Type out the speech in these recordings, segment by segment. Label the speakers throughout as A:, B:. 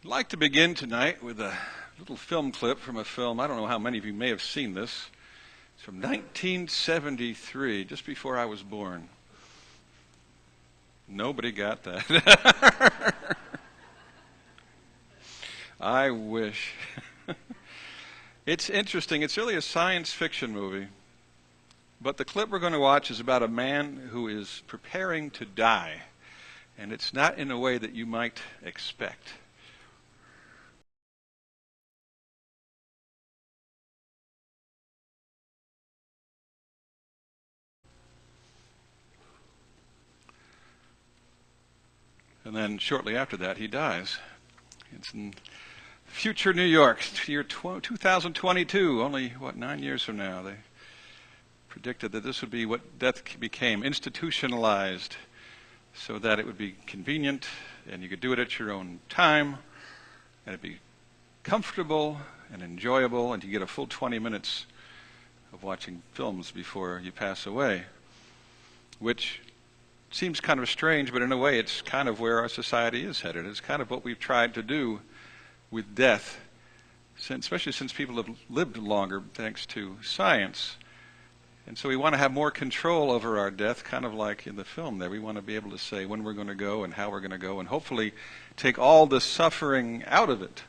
A: I'd like to begin tonight with a little film clip from a film. I don't know how many of you may have seen this. It's from 1973, just before I was born. Nobody got that. I wish. It's interesting. It's really a science fiction movie. But the clip we're going to watch is about a man who is preparing to die. And it's not in a way that you might expect. And then shortly after that, he dies. It's in future New York, year 2022, only, 9 years from now. They predicted that this would be what death became, institutionalized, so that it would be convenient, and you could do it at your own time, and it'd be comfortable and enjoyable, and you get a full 20 minutes of watching films before you pass away, which seems kind of strange, but in a way it's kind of where our society is headed. It's kind of what we've tried to do with death, especially since people have lived longer thanks to science. And so we want to have more control over our death, kind of like in the film there. We want to be able to say when we're going to go and how we're going to go, and hopefully take all the suffering out of it.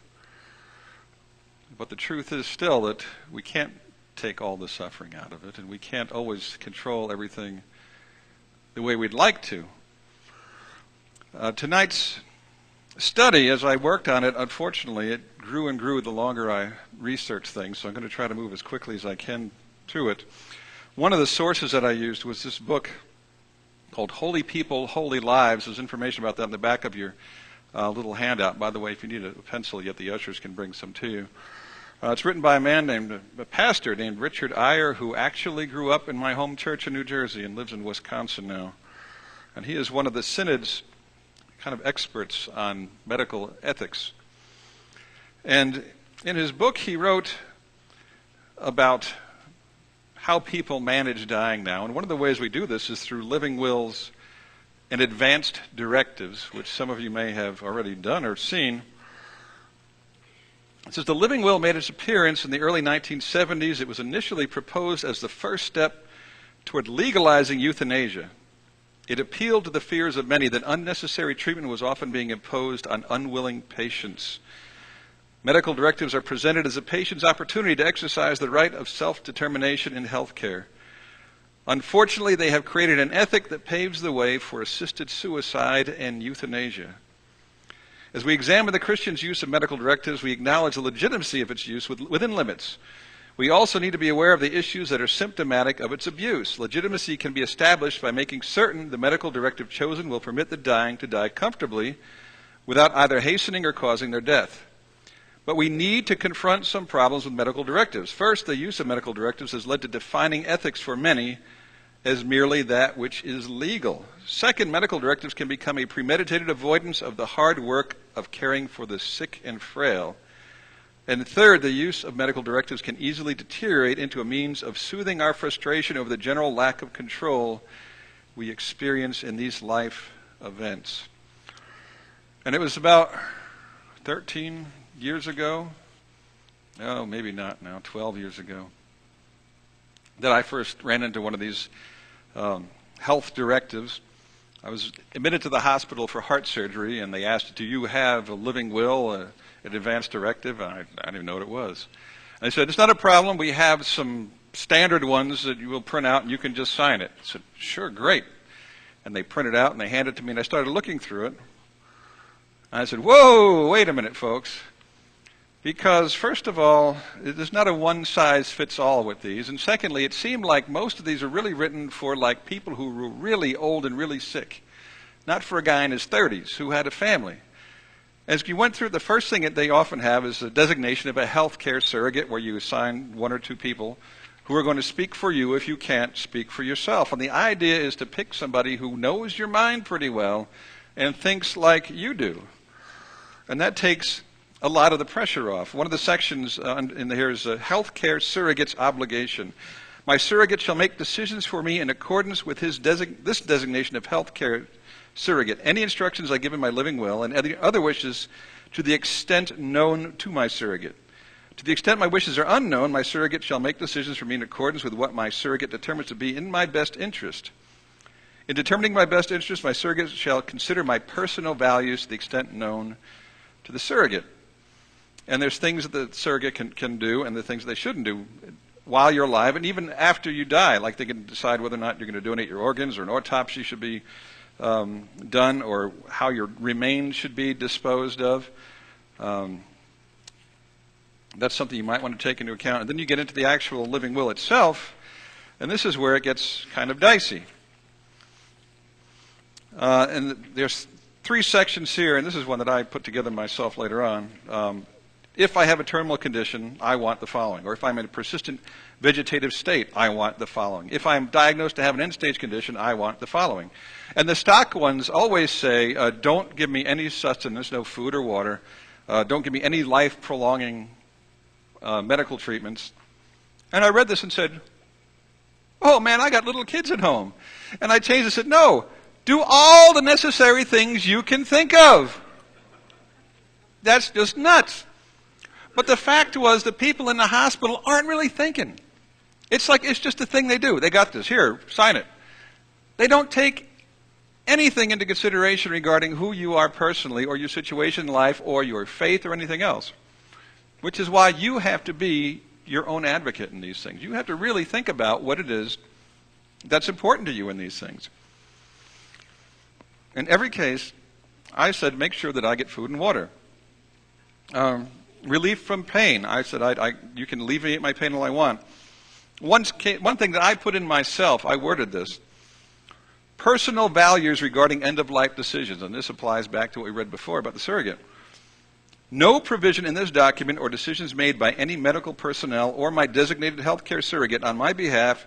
A: But the truth is still that we can't take all the suffering out of it, and we can't always control everything the way we'd like to. Tonight's study, as I worked on it, unfortunately, it grew and grew the longer I researched things, so I'm going to try to move as quickly as I can through it. One of the sources that I used was this book called Holy People, Holy Lives. There's information about that in the back of your little handout. By the way, if you need a pencil, yet the ushers can bring some to you. It's written by a pastor named Richard Iyer, who actually grew up in my home church in New Jersey and lives in Wisconsin now. And he is one of the synod's kind of experts on medical ethics. And in his book, he wrote about how people manage dying now. And one of the ways we do this is through living wills and advanced directives, which some of you may have already done or seen. It says the living will made its appearance in the early 1970s. It was initially proposed as the first step toward legalizing euthanasia. It appealed to the fears of many that unnecessary treatment was often being imposed on unwilling patients. Medical directives are presented as a patient's opportunity to exercise the right of self-determination in health care. Unfortunately, they have created an ethic that paves the way for assisted suicide and euthanasia. As we examine the Christian's use of medical directives, we acknowledge the legitimacy of its use within limits. We also need to be aware of the issues that are symptomatic of its abuse. Legitimacy can be established by making certain the medical directive chosen will permit the dying to die comfortably without either hastening or causing their death. But we need to confront some problems with medical directives. First, the use of medical directives has led to defining ethics for many as merely that which is legal. Second, medical directives can become a premeditated avoidance of the hard work of caring for the sick and frail. And third, the use of medical directives can easily deteriorate into a means of soothing our frustration over the general lack of control we experience in these life events. And it was about 13 years ago, no, maybe not now, 12 years ago, that I first ran into one of these health directives. I was admitted to the hospital for heart surgery, and they asked, do you have a living will, an advanced directive? And I didn't even know what it was. And I said, it's not a problem. We have some standard ones that you will print out, and you can just sign it. I said, sure, great. And they printed it out, and they handed it to me, and I started looking through it. And I said, whoa, wait a minute, folks. Because, first of all, there's not a one-size-fits-all with these. And secondly, it seemed like most of these are really written for like people who were really old and really sick, not for a guy in his 30s who had a family. As you went through, the first thing that they often have is a designation of a health care surrogate, where you assign one or two people who are going to speak for you if you can't speak for yourself. And the idea is to pick somebody who knows your mind pretty well and thinks like you do. And that takes a lot of the pressure off. One of the sections in here is a health care surrogate's obligation. My surrogate shall make decisions for me in accordance with this designation of health care surrogate. Any instructions I give in my living will and any other wishes to the extent known to my surrogate. To the extent my wishes are unknown, my surrogate shall make decisions for me in accordance with what my surrogate determines to be in my best interest. In determining my best interest, my surrogate shall consider my personal values to the extent known to the surrogate. And there's things that the surrogate can do and the things they shouldn't do while you're alive and even after you die. Like they can decide whether or not you're going to donate your organs or an autopsy should be done or how your remains should be disposed of. That's something you might want to take into account. And then you get into the actual living will itself, and this is where it gets kind of dicey. And there's 3 sections here, and this is one that I put together myself later on. If I have a terminal condition, I want the following. Or if I'm in a persistent vegetative state, I want the following. If I'm diagnosed to have an end-stage condition, I want the following. And the stock ones always say, don't give me any sustenance, no food or water. Don't give me any life-prolonging medical treatments. And I read this and said, oh man, I got little kids at home. And I changed it and said, no, do all the necessary things you can think of. That's just nuts. But the fact was the people in the hospital aren't really thinking. It's like it's just a thing they do. They got this. Here, sign it. They don't take anything into consideration regarding who you are personally or your situation in life or your faith or anything else. Which is why you have to be your own advocate in these things. You have to really think about what it is that's important to you in these things. In every case, I said make sure that I get food and water. Relief from pain. I said you can alleviate my pain all I want. One thing that I put in myself, I worded this. Personal values regarding end-of-life decisions. And this applies back to what we read before about the surrogate. No provision in this document or decisions made by any medical personnel or my designated healthcare surrogate on my behalf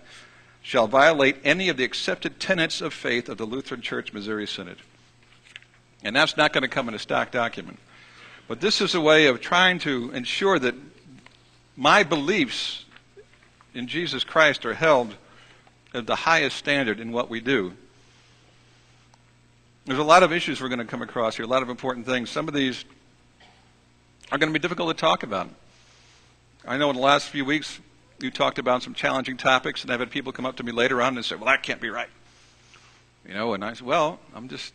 A: shall violate any of the accepted tenets of faith of the Lutheran Church Missouri Synod. And that's not going to come in a stock document. But this is a way of trying to ensure that my beliefs in Jesus Christ are held at the highest standard in what we do. There's a lot of issues we're going to come across here, a lot of important things. Some of these are going to be difficult to talk about. I know in the last few weeks you talked about some challenging topics, and I've had people come up to me later on and say, well, that can't be right. You know, and I said, well, I'm just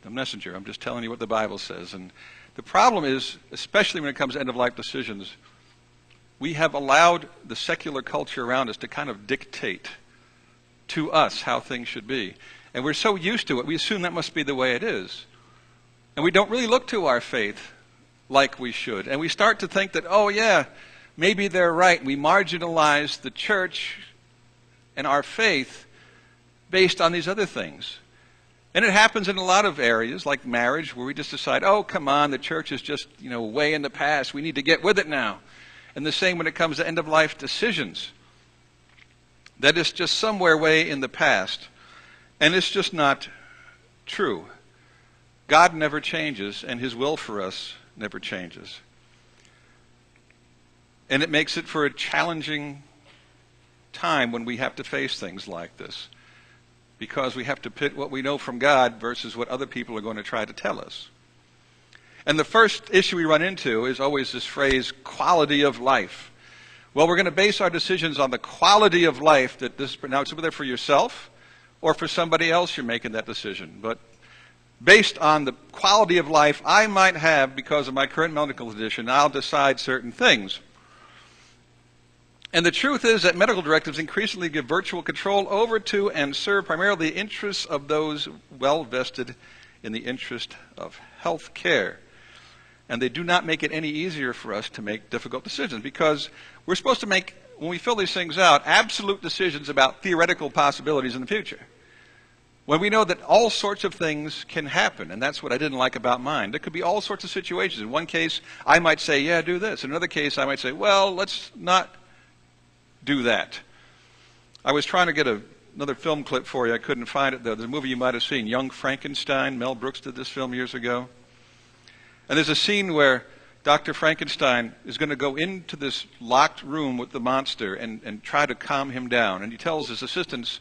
A: a messenger. I'm just telling you what the Bible says. And the problem is, especially when it comes to end-of-life decisions, we have allowed the secular culture around us to kind of dictate to us how things should be. And we're so used to it, we assume that must be the way it is. And we don't really look to our faith like we should. And we start to think that, oh yeah, maybe they're right. We marginalize the church and our faith based on these other things. And it happens in a lot of areas, like marriage, where we just decide, oh, come on, the church is just, way in the past. We need to get with it now. And the same when it comes to end-of-life decisions. That is just somewhere way in the past. And it's just not true. God never changes, and his will for us never changes. And it makes it for a challenging time when we have to face things like this, because we have to pit what we know from God versus what other people are going to try to tell us. And the first issue we run into is always this phrase, quality of life. Well, we're going to base our decisions on the quality of life that this, now it's whether for yourself or for somebody else you're making that decision. But based on the quality of life I might have because of my current medical condition, I'll decide certain things. And the truth is that medical directives increasingly give virtual control over to and serve primarily the interests of those well vested in the interest of health care. And they do not make it any easier for us to make difficult decisions, because we're supposed to make, when we fill these things out, absolute decisions about theoretical possibilities in the future. When we know that all sorts of things can happen, and that's what I didn't like about mine. There could be all sorts of situations. In one case, I might say, yeah, do this. In another case, I might say, well, let's not do that. I was trying to get another film clip for you. I couldn't find it, though. There's a movie you might have seen, Young Frankenstein. Mel Brooks did this film years ago. And there's a scene where Dr. Frankenstein is going to go into this locked room with the monster and try to calm him down. And he tells his assistants,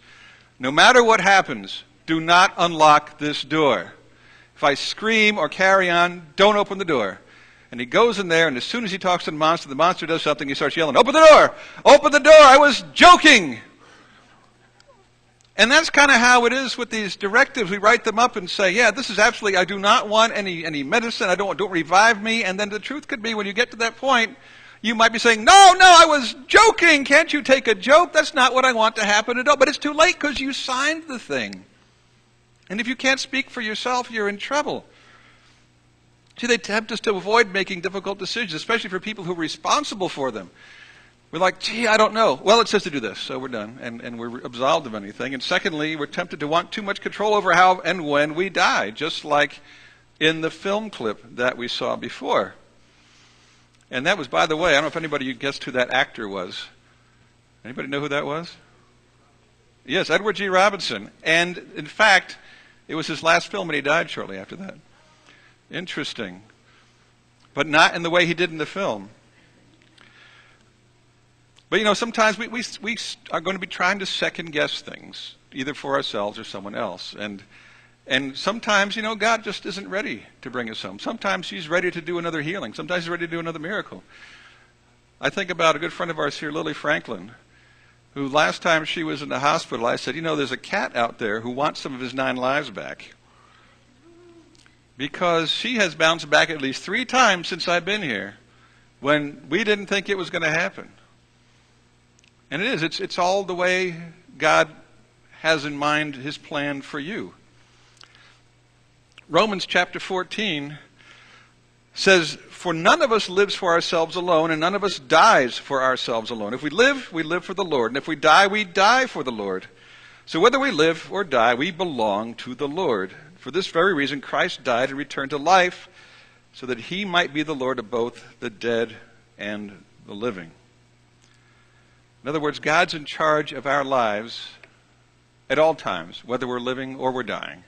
A: no matter what happens, do not unlock this door. If I scream or carry on, don't open the door. And he goes in there, and as soon as he talks to the monster does something. He starts yelling, open the door! Open the door! I was joking! And that's kind of how it is with these directives. We write them up and say, yeah, this is absolutely, I do not want any medicine. Don't revive me. And then the truth could be, when you get to that point, you might be saying, no, I was joking. Can't you take a joke? That's not what I want to happen at all. But it's too late because you signed the thing. And if you can't speak for yourself, you're in trouble. See, they tempt us to avoid making difficult decisions, especially for people who are responsible for them. We're like, gee, I don't know. Well, it says to do this, so we're done, and we're absolved of anything. And secondly, we're tempted to want too much control over how and when we die, just like in the film clip that we saw before. And that was, by the way, I don't know if anybody guessed who that actor was. Anybody know who that was? Yes, Edward G. Robinson. And in fact, it was his last film, and he died shortly after that. Interesting. But not in the way he did in the film. But, sometimes we are going to be trying to second-guess things, either for ourselves or someone else. And sometimes, God just isn't ready to bring us home. Sometimes he's ready to do another healing. Sometimes he's ready to do another miracle. I think about a good friend of ours here, Lily Franklin, who last time she was in the hospital, I said, there's a cat out there who wants some of his 9 lives back. Because she has bounced back at least 3 times since I've been here when we didn't think it was going to happen. And it is. It's all the way God has in mind his plan for you. Romans chapter 14 says, for none of us lives for ourselves alone, and none of us dies for ourselves alone. If we live for the Lord. And if we die for the Lord. So whether we live or die, we belong to the Lord. For this very reason, Christ died and returned to life, so that he might be the Lord of both the dead and the living. In other words, God's in charge of our lives at all times, whether we're living or we're dying.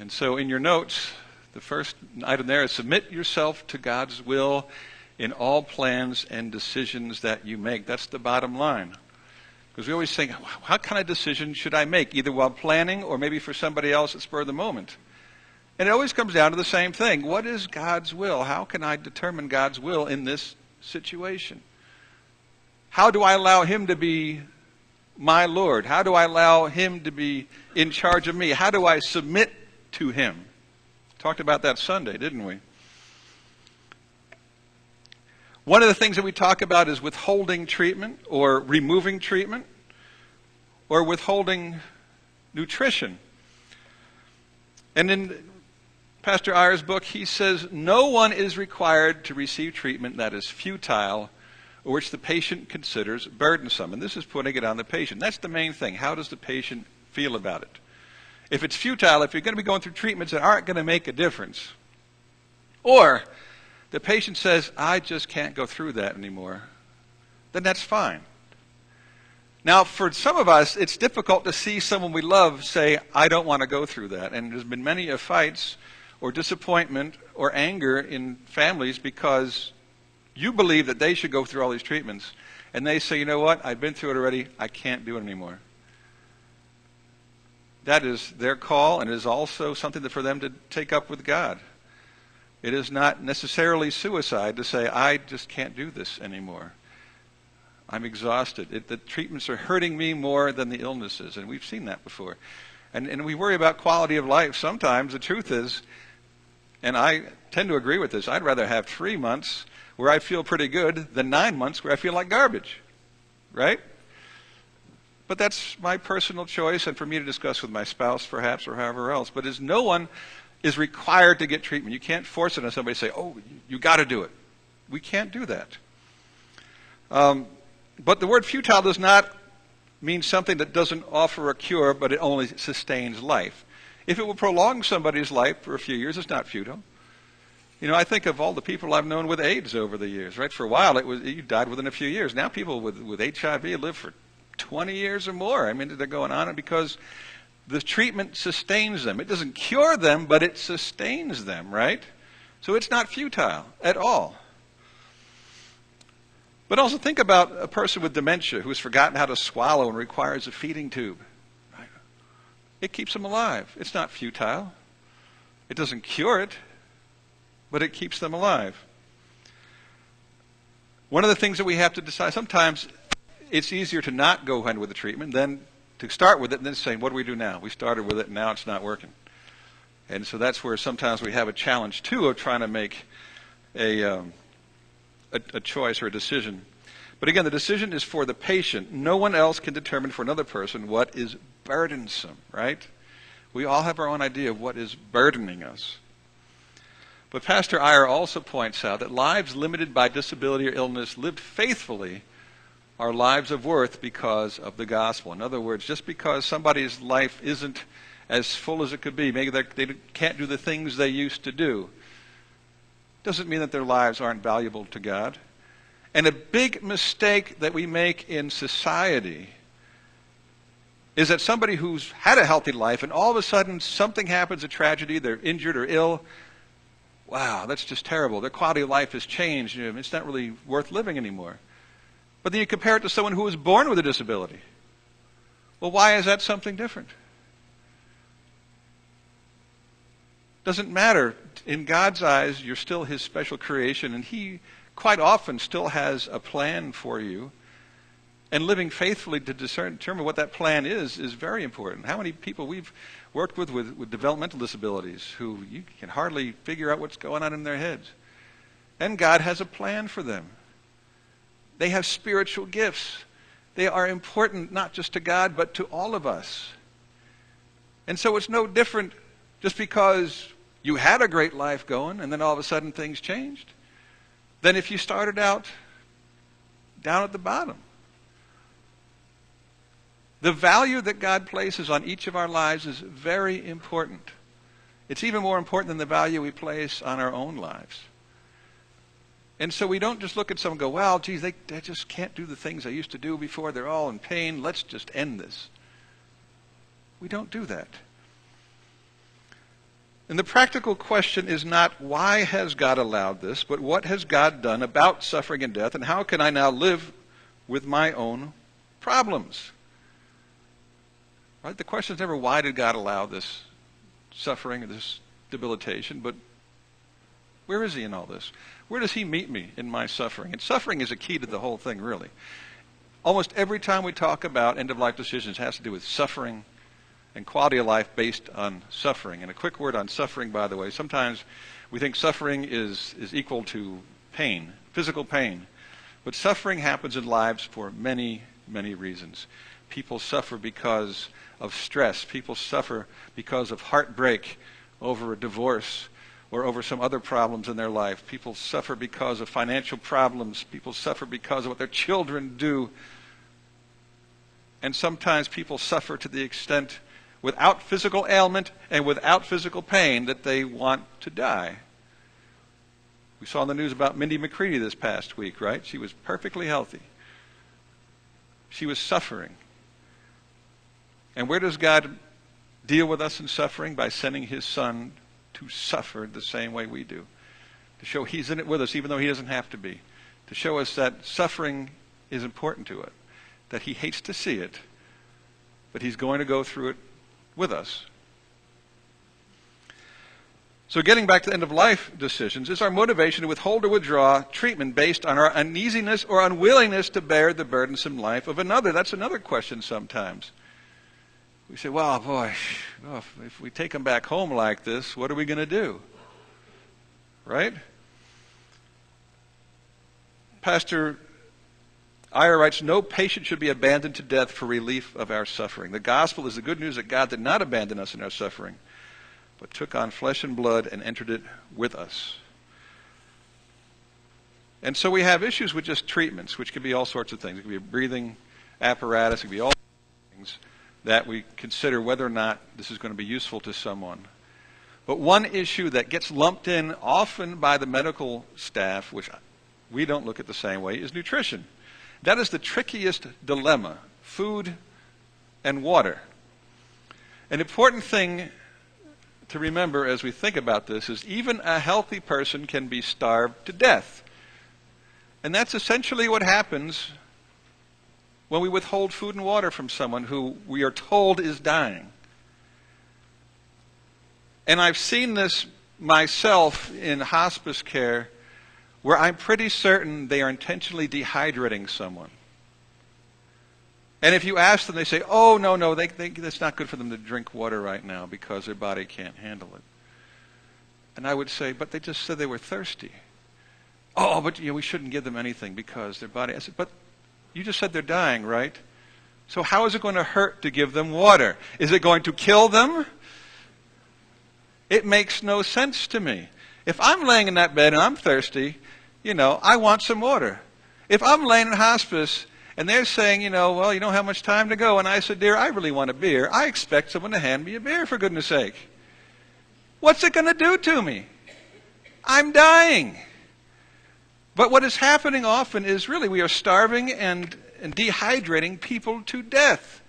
A: And so in your notes, the first item there is submit yourself to God's will in all plans and decisions that you make. That's the bottom line. Because we always think, what kind of decision should I make, either while planning or maybe for somebody else at spur of the moment? And it always comes down to the same thing. What is God's will? How can I determine God's will in this situation? How do I allow him to be my Lord? How do I allow him to be in charge of me? How do I submit to him? Talked about that Sunday, didn't we? One of the things that we talk about is withholding treatment or removing treatment or withholding nutrition. And in Pastor Ayer's book, he says, no one is required to receive treatment that is futile or which the patient considers burdensome. And this is putting it on the patient. That's the main thing. How does the patient feel about it? If it's futile, if you're going to be going through treatments that aren't going to make a difference, or the patient says, I just can't go through that anymore, then that's fine. Now, for some of us, it's difficult to see someone we love say, I don't want to go through that. And there's been many fights or disappointment or anger in families because you believe that they should go through all these treatments. And they say, you know what, I've been through it already, I can't do it anymore. That is their call, and it is also something for them to take up with God. It is not necessarily suicide to say, I just can't do this anymore. I'm exhausted. The treatments are hurting me more than the illnesses, and we've seen that before. And we worry about quality of life. Sometimes the truth is, and I tend to agree with this, I'd rather have 3 months where I feel pretty good than 9 months where I feel like garbage, right? But that's my personal choice, and for me to discuss with my spouse, perhaps, or however else. But as no one is required to get treatment. You can't force it on somebody to say, oh, you got to do it. We can't do that. But the word futile does not mean something that doesn't offer a cure, but it only sustains life. If it will prolong somebody's life for a few years, it's not futile. You know, I think of all the people I've known with AIDS over the years, right? For a while, you died within a few years. Now people with HIV live for 20 years or more. I mean, they're going on because the treatment sustains them. It doesn't cure them, but it sustains them, right? So it's not futile at all. But also think about a person with dementia who has forgotten how to swallow and requires a feeding tube. Right? It keeps them alive. It's not futile. It doesn't cure it, but it keeps them alive. One of the things that we have to decide, sometimes it's easier to not go ahead with the treatment than to start with it and then saying, what do we do now? We started with it and now it's not working. And so that's where sometimes we have a challenge, too, of trying to make a choice or a decision. But again, the decision is for the patient. No one else can determine for another person what is burdensome, right? We all have our own idea of what is burdening us. But Pastor Iyer also points out that lives limited by disability or illness lived faithfully are lives of worth because of the gospel. In other words, just because somebody's life isn't as full as it could be, maybe they can't do the things they used to do, doesn't mean that their lives aren't valuable to God. And a big mistake that we make in society is that somebody who's had a healthy life and all of a sudden something happens, a tragedy, they're injured or ill, wow, that's just terrible. Their quality of life has changed. It's not really worth living anymore. But then you compare it to someone who was born with a disability. Well, why is that something different? Doesn't matter. In God's eyes, you're still his special creation, and he quite often still has a plan for you. And living faithfully to determine what that plan is very important. How many people we've worked with developmental disabilities who you can hardly figure out what's going on in their heads. And God has a plan for them. They have spiritual gifts. They are important not just to God, but to all of us. And so it's no different just because you had a great life going and then all of a sudden things changed than if you started out down at the bottom. The value that God places on each of our lives is very important. It's even more important than the value we place on our own lives. And so we don't just look at someone and go, well, geez, they just can't do the things they used to do before. They're all in pain. Let's just end this. We don't do that. And the practical question is not why has God allowed this, but what has God done about suffering and death, and how can I now live with my own problems? Right? The question is never why did God allow this suffering or this debilitation, but where is he in all this? Where does he meet me in my suffering? And suffering is a key to the whole thing, really. Almost every time we talk about end-of-life decisions, it has to do with suffering and quality of life based on suffering. And a quick word on suffering, by the way. Sometimes we think suffering is equal to pain, physical pain. But suffering happens in lives for many, many reasons. People suffer because of stress. People suffer because of heartbreak over a divorce or over some other problems in their life. People suffer because of financial problems. People suffer because of what their children do. And sometimes people suffer to the extent, without physical ailment and without physical pain, that they want to die. We saw in the news about Mindy McCready this past week, right? She was perfectly healthy. She was suffering. And where does God deal with us in suffering? By sending his son to suffer the same way we do. To show he's in it with us even though he doesn't have to be. To show us that suffering is important to it. That he hates to see it, but he's going to go through it with us. So getting back to end-of-life decisions, is our motivation to withhold or withdraw treatment based on our uneasiness or unwillingness to bear the burdensome life of another? That's another question sometimes. We say, well, boy, if we take them back home like this, what are we going to do? Right? Pastor Iyer writes, no patient should be abandoned to death for relief of our suffering. The gospel is the good news that God did not abandon us in our suffering, but took on flesh and blood and entered it with us. And so we have issues with just treatments, which can be all sorts of things. It can be a breathing apparatus. It can be all things that we consider whether or not this is going to be useful to someone. But one issue that gets lumped in often by the medical staff, which we don't look at the same way, is nutrition. That is the trickiest dilemma, food and water. An important thing to remember as we think about this is even a healthy person can be starved to death. And that's essentially what happens when we withhold food and water from someone who we are told is dying. And I've seen this myself in hospice care where I'm pretty certain they are intentionally dehydrating someone. And if you ask them, they say, oh, no, it's not good for them to drink water right now because their body can't handle it. And I would say, but they just said they were thirsty. Oh, but we shouldn't give them anything because their body... I said, but you just said they're dying, right? So how is it going to hurt to give them water? Is it going to kill them? It makes no sense to me. If I'm laying in that bed and I'm thirsty, I want some water. If I'm laying in hospice and they're saying, well, you don't have much time to go, and I said, dear, I really want a beer, I expect someone to hand me a beer, for goodness sake. What's it going to do to me? I'm dying. But what is happening often is really we are starving and dehydrating people to death.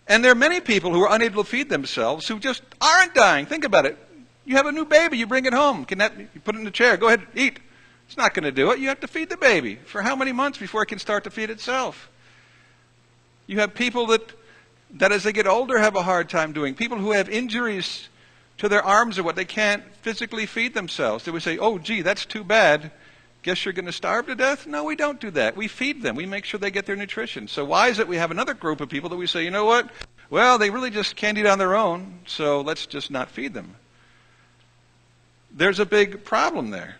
A: And there are many people who are unable to feed themselves who just aren't dying. Think about it. You have a new baby, you bring it home. You put it in the chair, go ahead, eat. It's not going to do it. You have to feed the baby. For how many months before it can start to feed itself? You have people that as they get older have a hard time doing. People who have injuries to their arms or what, they can't physically feed themselves. They would say, oh, gee, that's too bad. Guess you're going to starve to death? No, we don't do that. We feed them. We make sure they get their nutrition. So why is it we have another group of people that we say, you know what? Well, they really just can't eat on their own, so let's just not feed them. There's a big problem there.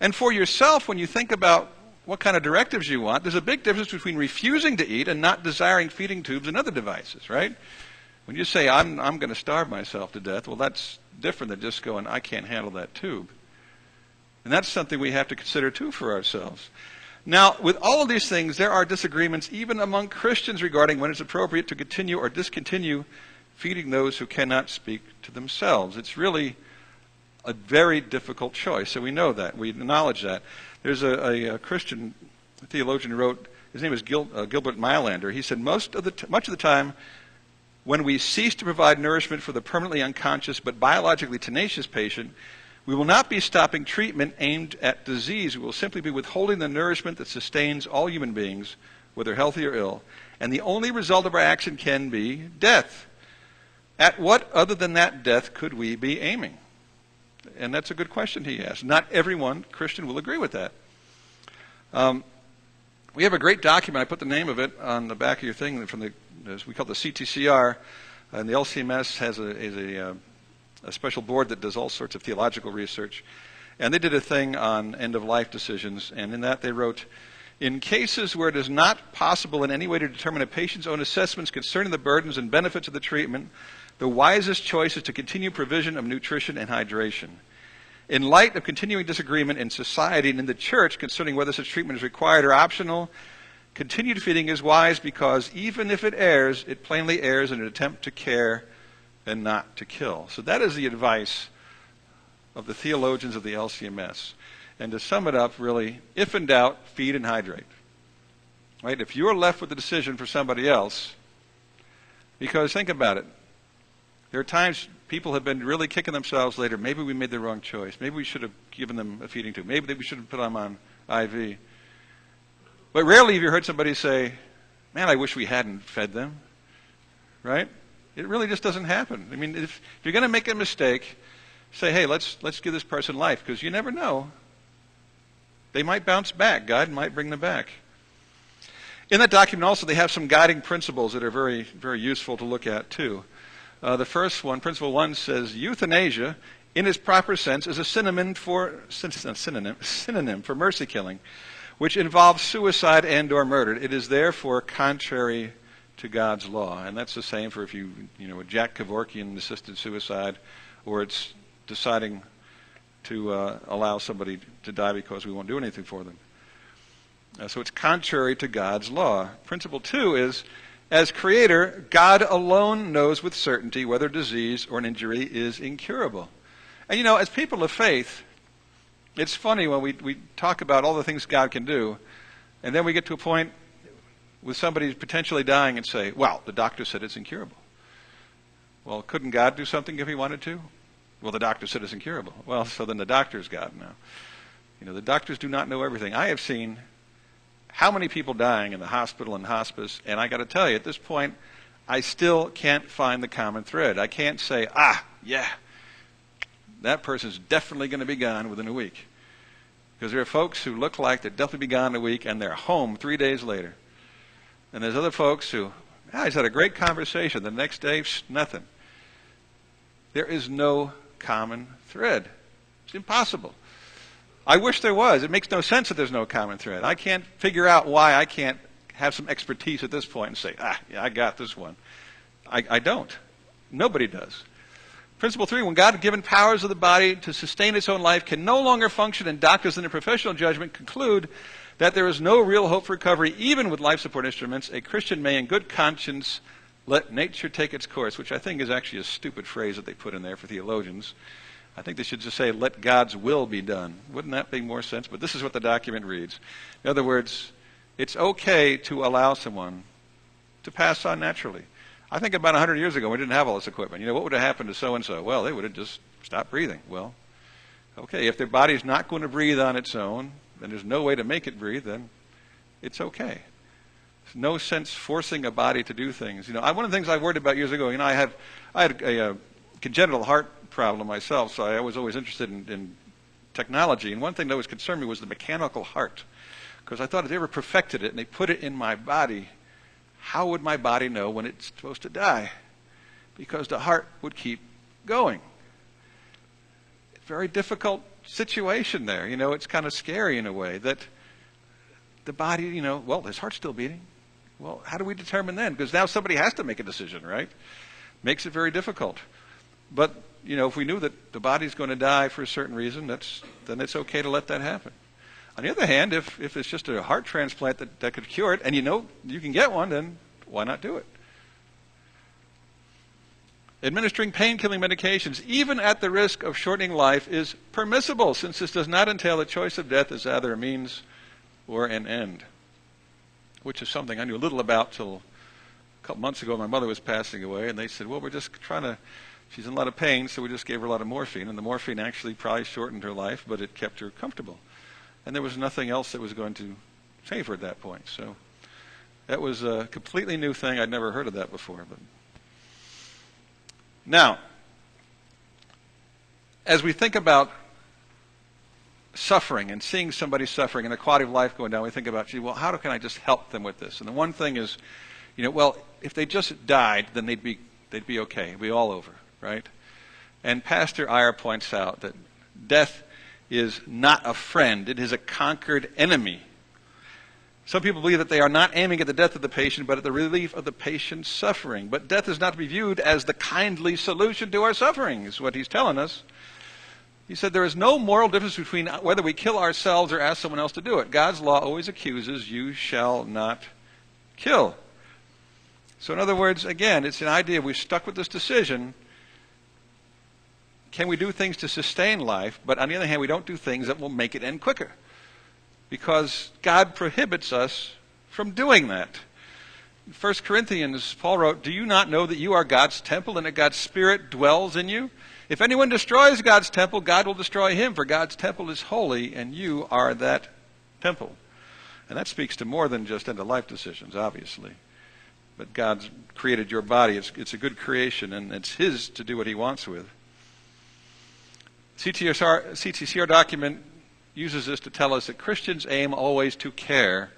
A: And for yourself, when you think about what kind of directives you want, there's a big difference between refusing to eat and not desiring feeding tubes and other devices, right? When you say, I'm going to starve myself to death, well, that's different than just going, I can't handle that tube. And that's something we have to consider, too, for ourselves. Now, with all of these things, there are disagreements even among Christians regarding when it's appropriate to continue or discontinue feeding those who cannot speak to themselves. It's really a very difficult choice, so we know that. We acknowledge that. There's a Christian theologian who wrote, his name is Gilbert Mylander. He said, much of the time, when we cease to provide nourishment for the permanently unconscious but biologically tenacious patient, we will not be stopping treatment aimed at disease. We will simply be withholding the nourishment that sustains all human beings, whether healthy or ill. And the only result of our action can be death. At what other than that death could we be aiming? And that's a good question he asked. Not everyone, Christian, will agree with that. We have a great document. I put the name of it on the back of your thing from as we call the CTCR. And the LCMS has a special board that does all sorts of theological research. And they did a thing on end-of-life decisions. And in that they wrote, in cases where it is not possible in any way to determine a patient's own assessments concerning the burdens and benefits of the treatment, the wisest choice is to continue provision of nutrition and hydration. In light of continuing disagreement in society and in the church concerning whether such treatment is required or optional, continued feeding is wise because even if it errs, it plainly errs in an attempt to care and not to kill. So that is the advice of the theologians of the LCMS. And to sum it up, really, if in doubt, feed and hydrate. Right? If you're left with the decision for somebody else, because think about it, there are times people have been really kicking themselves later. Maybe we made the wrong choice. Maybe we should have given them a feeding tube. Maybe we should have put them on IV. But rarely have you heard somebody say, man, I wish we hadn't fed them. Right? It really just doesn't happen. I mean, if you're going to make a mistake, say, hey, let's give this person life, because you never know. They might bounce back. God might bring them back. In that document also, they have some guiding principles that are very, very useful to look at, too. The first one, principle 1, says euthanasia, in its proper sense, is a synonym for mercy killing, which involves suicide and or murder. It is therefore contrary to God's law. And that's the same for if a Jack Kevorkian assisted suicide, or it's deciding to allow somebody to die because we won't do anything for them. So it's contrary to God's law. Principle 2 is, as creator, God alone knows with certainty whether disease or an injury is incurable. And as people of faith, it's funny when we talk about all the things God can do, and then we get to a point with somebody potentially dying and say, well, the doctor said it's incurable. Well, couldn't God do something if he wanted to? Well, the doctor said it's incurable. Well, so then the doctor's God now. The doctors do not know everything. I have seen how many people dying in the hospital and hospice, and I got to tell you, at this point, I still can't find the common thread. I can't say, yeah, that person's definitely going to be gone within a week. Because there are folks who look like they'll definitely be gone in a week, and they're home 3 days later. And there's other folks who, I just had a great conversation. The next day, nothing. There is no common thread. It's impossible. I wish there was. It makes no sense that there's no common thread. I can't figure out why I can't have some expertise at this point and say, yeah, I got this one. I don't. Nobody does. Principle 3, when God had given powers of the body to sustain its own life can no longer function, and doctors in their professional judgment conclude that there is no real hope for recovery even with life support instruments, a Christian may in good conscience let nature take its course, which I think is actually a stupid phrase that they put in there for theologians. I think they should just say, let God's will be done. Wouldn't that make more sense? But this is what the document reads. In other words, it's okay to allow someone to pass on naturally. I think about 100 years ago, we didn't have all this equipment. What would have happened to so-and-so? Well, they would have just stopped breathing. Well, okay, if their body's not going to breathe on its own, and there's no way to make it breathe, then it's okay. There's no sense forcing a body to do things. One of the things I worried about years ago, I had a congenital heart problem myself, so I was always interested in technology. And one thing that always concerned me was the mechanical heart. Because I thought if they ever perfected it and they put it in my body, how would my body know when it's supposed to die? Because the heart would keep going. Very difficult situation there. It's kind of scary in a way that the body, well, his heart's still beating. Well, how do we determine then? Because now somebody has to make a decision, right? Makes it very difficult. But, if we knew that the body's going to die for a certain reason, then it's okay to let that happen. On the other hand, if it's just a heart transplant that could cure it, and you can get one, then why not do it? Administering pain-killing medications, even at the risk of shortening life, is permissible, since this does not entail the choice of death as either a means or an end, which is something I knew a little about till a couple months ago. My mother was passing away, and they said, well, we're just she's in a lot of pain, so we just gave her a lot of morphine, and the morphine actually probably shortened her life, but it kept her comfortable. And there was nothing else that was going to save her at that point. So that was a completely new thing. I'd never heard of that before. But now, as we think about suffering and seeing somebody suffering and the quality of life going down, we think about, how can I just help them with this? And the one thing is, if they just died, then they'd be okay. It'd be all over, right? And Pastor Iyer points out that death is not a friend. It is a conquered enemy. Some people believe that they are not aiming at the death of the patient, but at the relief of the patient's suffering. But death is not to be viewed as the kindly solution to our suffering, is what he's telling us. He said there is no moral difference between whether we kill ourselves or ask someone else to do it. God's law always accuses, you shall not kill. So in other words, again, it's an idea, we're stuck with this decision. Can we do things to sustain life? But on the other hand, we don't do things that will make it end quicker. Because God prohibits us from doing that. In 1 Corinthians, Paul wrote, do you not know that you are God's temple and that God's Spirit dwells in you? If anyone destroys God's temple, God will destroy him, for God's temple is holy, and you are that temple. And that speaks to more than just end-of-life decisions, obviously. But God's created your body. It's a good creation, and it's His to do what He wants with. CTCR document uses this to tell us that Christians aim always to care,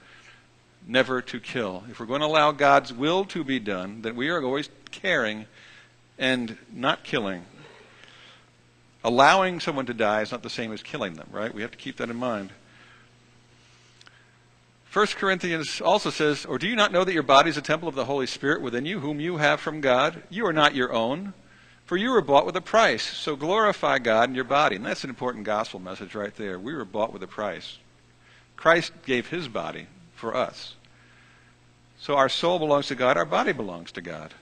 A: never to kill. If we're going to allow God's will to be done, then we are always caring and not killing. Allowing someone to die is not the same as killing them, right? We have to keep that in mind. 1 Corinthians also says, or do you not know that your body is a temple of the Holy Spirit within you, whom you have from God? You are not your own, for you were bought with a price. So glorify God in your body. And that's an important gospel message right there. We were bought with a price. Christ gave His body for us. So our soul belongs to God, our body belongs to God.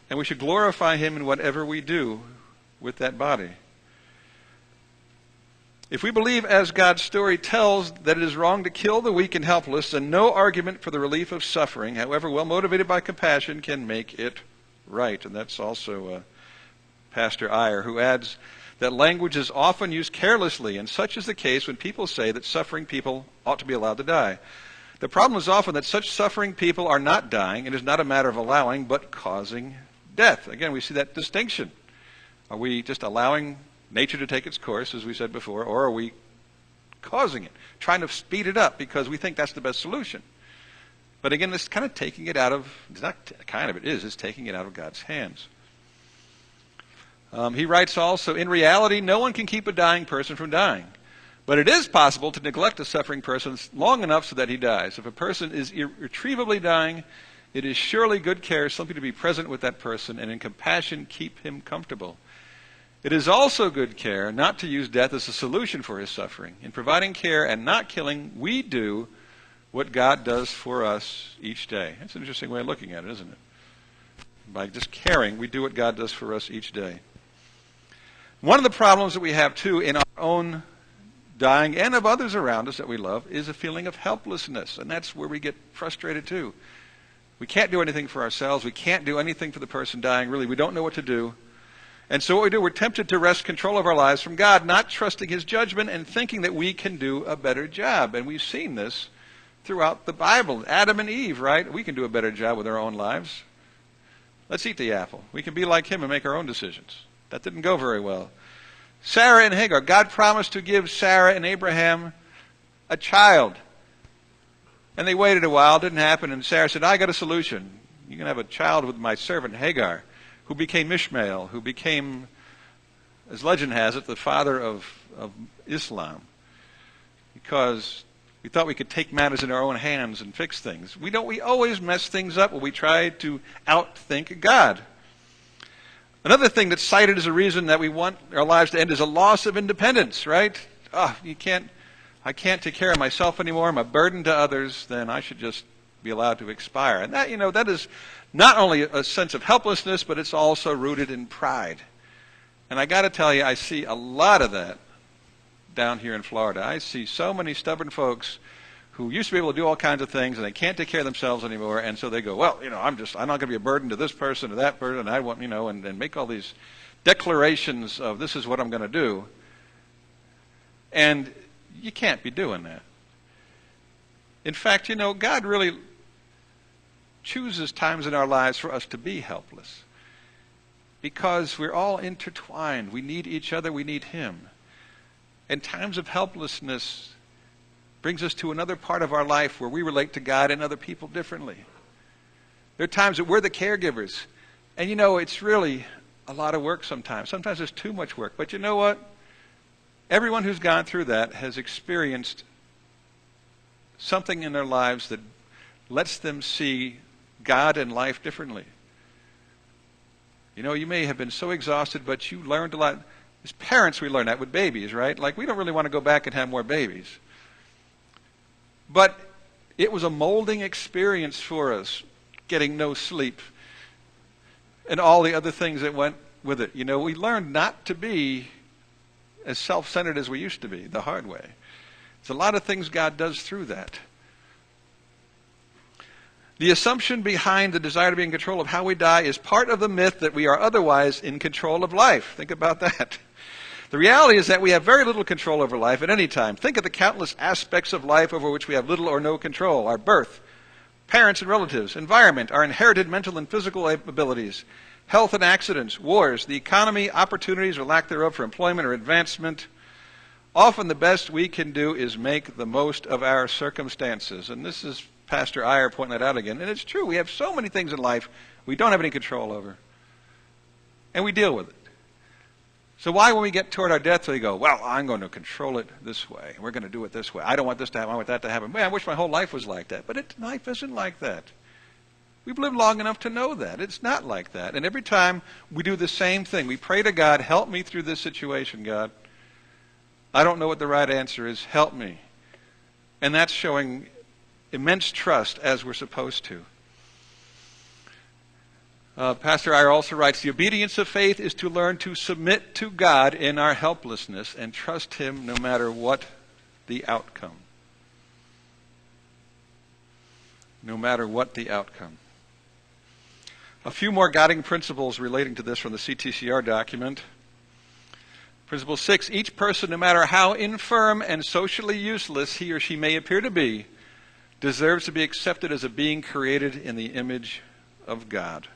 A: And we should glorify Him in whatever we do with that body. If we believe, as God's story tells, that it is wrong to kill the weak and helpless, then no argument for the relief of suffering, however well motivated by compassion, can make it right. And that's also Pastor Iyer, who adds that language is often used carelessly, and such is the case when people say that suffering people ought to be allowed to die. The problem is often that such suffering people are not dying. It is not a matter of allowing, but causing death. Again, we see that distinction. Are we just allowing nature to take its course, as we said before, or are we causing it, trying to speed it up because we think that's the best solution? But again, it's kind of taking it out of, it's not kind of, it is, it's taking it out of God's hands. He writes also, in reality, no one can keep a dying person from dying. But it is possible to neglect a suffering person long enough so that he dies. If a person is irretrievably dying, it is surely good care simply to be present with that person and in compassion keep him comfortable. It is also good care not to use death as a solution for his suffering. In providing care and not killing, we do what God does for us each day. That's an interesting way of looking at it, isn't it? By just caring, we do what God does for us each day. One of the problems that we have, too, in our own dying and of others around us that we love is a feeling of helplessness, and that's where we get frustrated, too. We can't do anything for ourselves. We can't do anything for the person dying, really. We don't know what to do. And so what we do, we're tempted to wrest control of our lives from God, not trusting his judgment and thinking that we can do a better job. And we've seen this throughout the Bible. Adam and Eve, right? We can do a better job with our own lives. Let's eat the apple. We can be like him and make our own decisions. That didn't go very well. Sarah and Hagar. God promised to give Sarah and Abraham a child. And they waited a while. It didn't happen. And Sarah said, I got a solution. You can have a child with my servant Hagar, who became Ishmael, who became, as legend has it, the father of Islam. Because we thought we could take matters in our own hands and fix things. We always mess things up when we try to outthink God. Another thing that's cited as a reason that we want our lives to end is a loss of independence, right? I can't take care of myself anymore. I'm a burden to others. Then I should just be allowed to expire. And that is not only a sense of helplessness, but it's also rooted in pride. And I got to tell you, I see a lot of that down here in Florida. I see so many stubborn folks who used to be able to do all kinds of things, and they can't take care of themselves anymore, and so they go, well, I'm not going to be a burden to this person or that person, and I want, and make all these declarations of this is what I'm going to do. And you can't be doing that. In fact, God really chooses times in our lives for us to be helpless because we're all intertwined. We need each other. We need him. And times of helplessness brings us to another part of our life where we relate to God and other people differently. There are times that we're the caregivers. And it's really a lot of work sometimes. Sometimes it's too much work. But you know what? Everyone who's gone through that has experienced something in their lives that lets them see God and life differently. You may have been so exhausted, but you learned a lot. As parents, we learn that with babies, right? Like, we don't really want to go back and have more babies. But it was a molding experience for us, getting no sleep and all the other things that went with it. We learned not to be as self-centered as we used to be the hard way. There's a lot of things God does through that. The assumption behind the desire to be in control of how we die is part of the myth that we are otherwise in control of life. Think about that. The reality is that we have very little control over life at any time. Think of the countless aspects of life over which we have little or no control. Our birth, parents and relatives, environment, our inherited mental and physical abilities, health and accidents, wars, the economy, opportunities or lack thereof for employment or advancement. Often the best we can do is make the most of our circumstances. And this is Pastor Iyer pointing that out again. And it's true. We have so many things in life we don't have any control over. And we deal with it. So why, when we get toward our death, we go, well, I'm going to control it this way. We're going to do it this way. I don't want this to happen. I want that to happen. Man, I wish my whole life was like that. But life isn't like that. We've lived long enough to know that. It's not like that. And every time we do the same thing. We pray to God, help me through this situation, God. I don't know what the right answer is. Help me. And that's showing immense trust, as we're supposed to. Pastor Iyer also writes, the obedience of faith is to learn to submit to God in our helplessness and trust him no matter what the outcome. No matter what the outcome. A few more guiding principles relating to this from the CTCR document. Principle 6, each person, no matter how infirm and socially useless he or she may appear to be, deserves to be accepted as a being created in the image of God.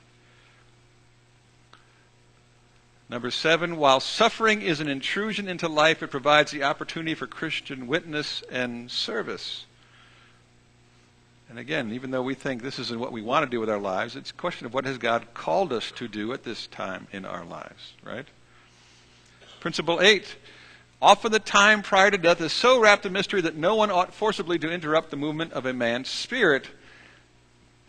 A: Number 7, while suffering is an intrusion into life, it provides the opportunity for Christian witness and service. And again, even though we think this isn't what we want to do with our lives, it's a question of what has God called us to do at this time in our lives, right? Principle 8, often the time prior to death is so wrapped in mystery that no one ought forcibly to interrupt the movement of a man's spirit,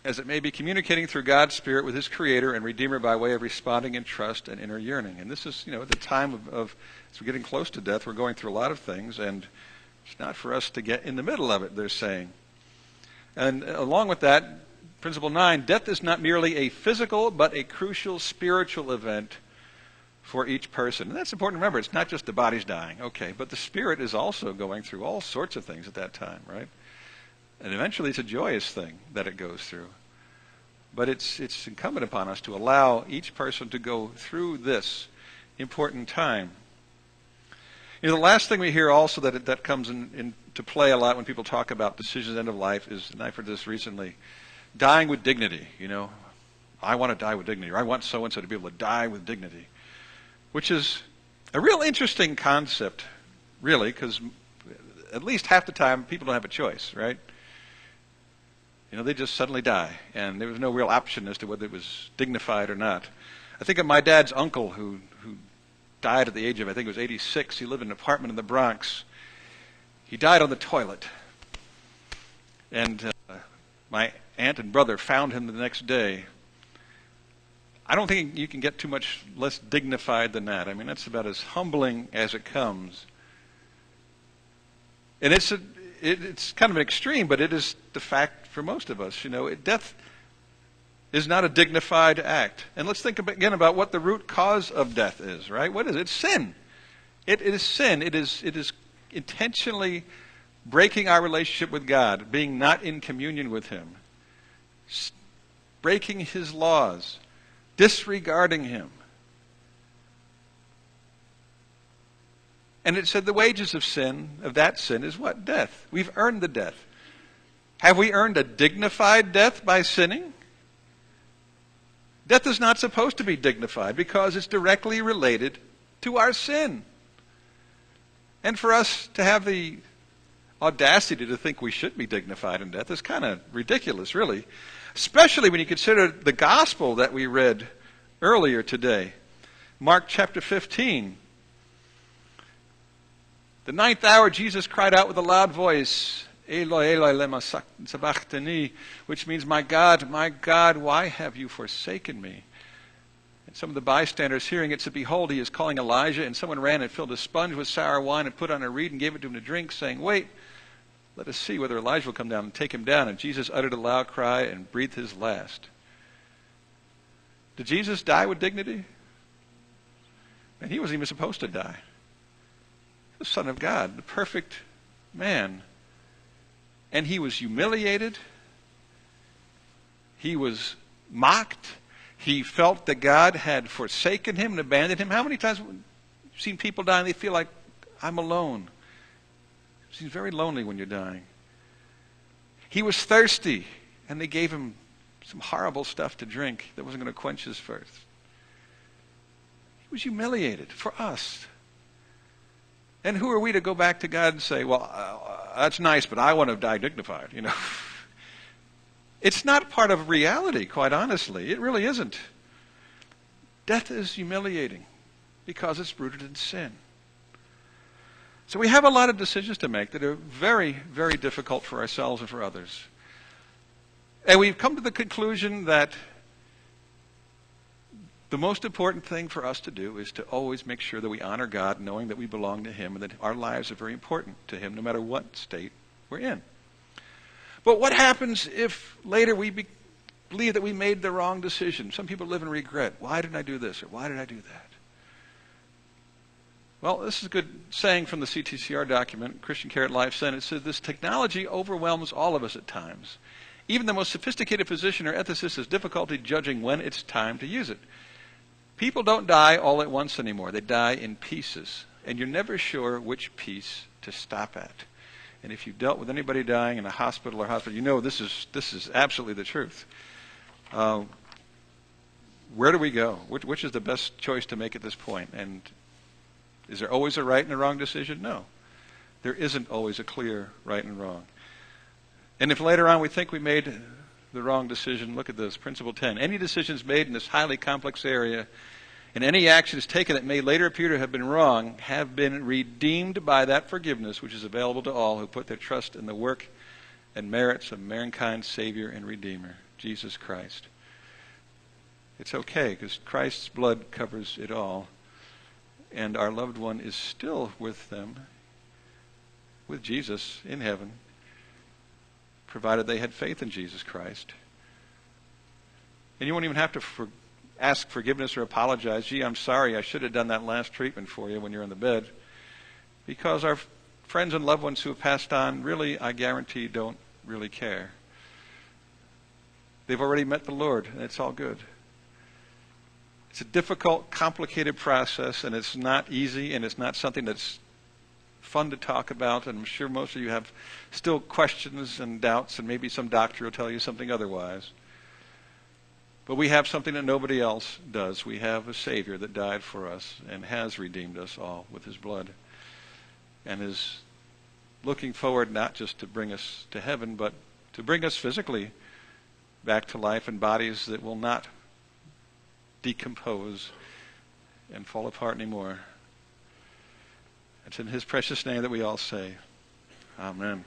A: as it may be communicating through God's Spirit with his Creator and Redeemer by way of responding in trust and inner yearning. And this is, at the time of as we're getting close to death, we're going through a lot of things, and it's not for us to get in the middle of it, they're saying. And along with that, principle 9, death is not merely a physical, but a crucial spiritual event for each person. And that's important to remember. It's not just the body's dying, okay, but the spirit is also going through all sorts of things at that time, right? And eventually it's a joyous thing that it goes through. But it's incumbent upon us to allow each person to go through this important time. The last thing we hear also that comes into play a lot when people talk about decisions at the end of life is, and I've heard this recently, dying with dignity. I want to die with dignity, or I want so-and-so to be able to die with dignity, which is a real interesting concept, really, because at least half the time people don't have a choice, right? They just suddenly die, and there was no real option as to whether it was dignified or not. I think of my dad's uncle who died at the age of, I think it was 86. He lived in an apartment in the Bronx. He died on the toilet. And my aunt and brother found him the next day. I don't think you can get too much less dignified than that. I mean, that's about as humbling as it comes. And it's kind of an extreme, but it is the fact for most of us. Death is not a dignified act. And let's think again about what the root cause of death is, right? What is it? It's sin. It is sin. It is intentionally breaking our relationship with God, being not in communion with Him, breaking His laws, disregarding Him. And it said the wages of that sin is what? Death. We've earned the death. Have we earned a dignified death by sinning? Death is not supposed to be dignified because it's directly related to our sin. And for us to have the audacity to think we should be dignified in death is kind of ridiculous, really. Especially when you consider the gospel that we read earlier today. Mark chapter 15. The 9th hour, Jesus cried out with a loud voice, Eloi, Eloi, lema sabachthani, which means, my God, why have you forsaken me? And some of the bystanders hearing it said, behold, he is calling Elijah. And someone ran and filled a sponge with sour wine and put on a reed and gave it to him to drink, saying, wait, let us see whether Elijah will come down and take him down. And Jesus uttered a loud cry and breathed his last. Did Jesus die with dignity? And he wasn't even supposed to die. The Son of God, the perfect man. And he was humiliated. He was mocked. He felt that God had forsaken him and abandoned him. How many times have you seen people die and they feel like, I'm alone? It seems very lonely when you're dying. He was thirsty, and they gave him some horrible stuff to drink that wasn't going to quench his thirst. He was humiliated for us. And who are we to go back to God and say, well, that's nice, but I want to die dignified, It's not part of reality, quite honestly. It really isn't. Death is humiliating because it's rooted in sin. So we have a lot of decisions to make that are very, very difficult for ourselves and for others. And we've come to the conclusion that the most important thing for us to do is to always make sure that we honor God, knowing that we belong to Him and that our lives are very important to Him, no matter what state we're in. But what happens if later we believe that we made the wrong decision? Some people live in regret. Why didn't I do this, or why did I do that? Well, this is a good saying from the CTCR document, Christian Care at Life Center. It says, this technology overwhelms all of us at times. Even the most sophisticated physician or ethicist has difficulty judging when it's time to use it. People don't die all at once anymore. They die in pieces. And you're never sure which piece to stop at. And if you've dealt with anybody dying in a hospital or hospital, you know this is absolutely the truth. Where do we go? Which is the best choice to make at this point? And is there always a right and a wrong decision? No. There isn't always a clear right and wrong. And if later on we think we made the wrong decision, look at this, Principle 10. Any decisions made in this highly complex area and any actions taken that may later appear to have been wrong have been redeemed by that forgiveness which is available to all who put their trust in the work and merits of mankind's Savior and Redeemer, Jesus Christ. It's okay because Christ's blood covers it all, and our loved one is still with them, with Jesus in heaven, provided they had faith in Jesus Christ. And you won't even have to ask forgiveness or apologize. Gee, I'm sorry, I should have done that last treatment for you when you're in the bed. Because our friends and loved ones who have passed on really, I guarantee, don't really care. They've already met the Lord, and it's all good. It's a difficult, complicated process, and it's not easy, and it's not something that's fun to talk about, and I'm sure most of you have still questions and doubts, and maybe some doctor will tell you something otherwise. But we have something that nobody else does. We have a Savior that died for us and has redeemed us all with his blood, and is looking forward not just to bring us to heaven, but to bring us physically back to life in bodies that will not decompose and fall apart anymore. It's in his precious name that we all say, Amen.